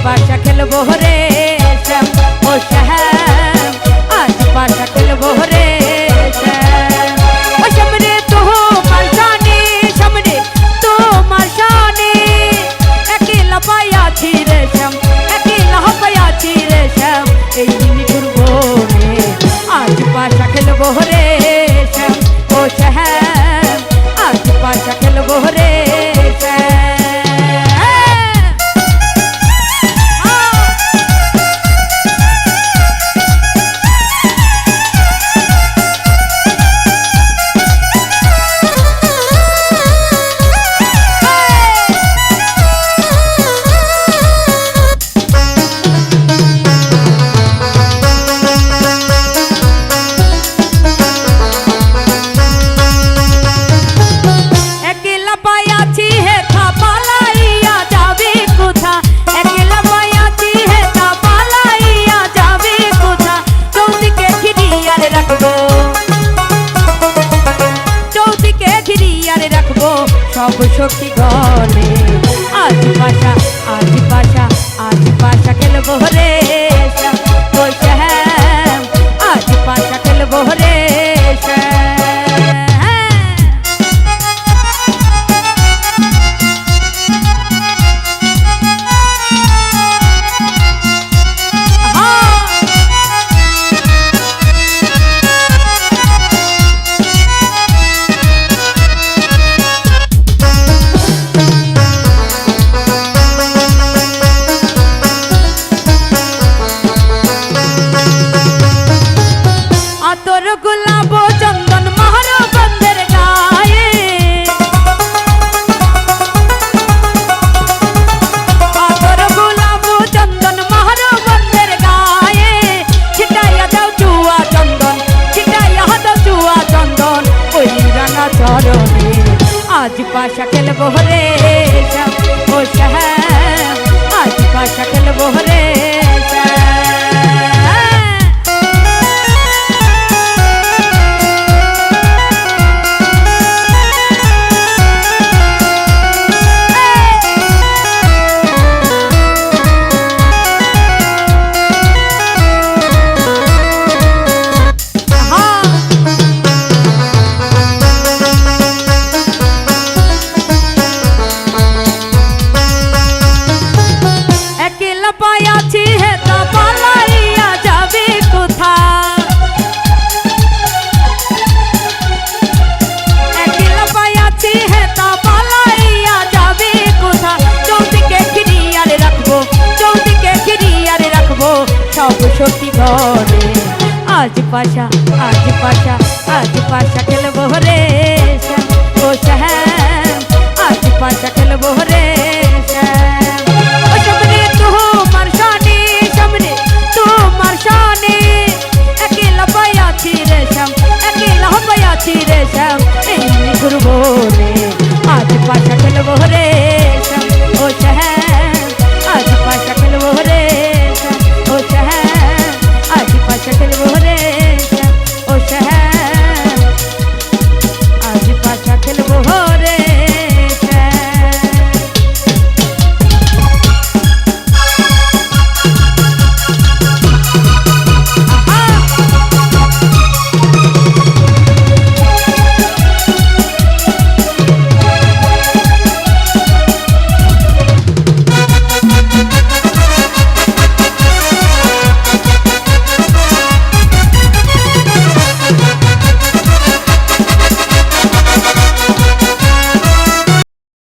পাশা খেলবো রে শ্যাম ও শ্যাম, আজ পাশা খেলবো রে শ্যাম। ও শ্যাম রে তোমার শানে, শ্যাম রে তোমার শানে, একলা পাইয়াছি রে শ্যাম, একলা পাইয়াছি রে শ্যাম, এই নিঠুর বনে আজ পাশা খেলবো রে শ্যাম ও শ্যাম, আজ পাশা খেলবো রে শ্যাম। সব শক্তি গলে আজ পাশা, আজ পাশা, আজ পাশা খেলবো রে শ্যাম ও শ্যাম, আজ পাশা খেলবো রে শ্যাম। গোলাপ চন্দন মারো বন্ধের গায়ে, আতর গোলাপ চন্দন মারো বন্ধের গায়ে, ছিটাইয়া দাও চুয়া চন্দন, ছিটাইয়া দাও চুয়া চন্দন ওই রাঙা চরণে, আজ পাশা খেলবো রে শ্যাম ও শ্যাম, আজ পাশা খেলবো রে শ্যাম। পাইয়াছি হে তা পালাইয়া যাবে কোথা, একলা পাইয়াছি হে তা পালাইয়া যাবে কোথা, চৌদিকে ঘিরিয়ারে রাখবো, চৌদিকে ঘিরিয়ারে রাখবো সব শক্তি ঘরে, আজ পাশা, আজ পাশা, আজ পাশা খেলবো রে শ্যাম ও শ্যাম, আজ পাশা খেলবো রে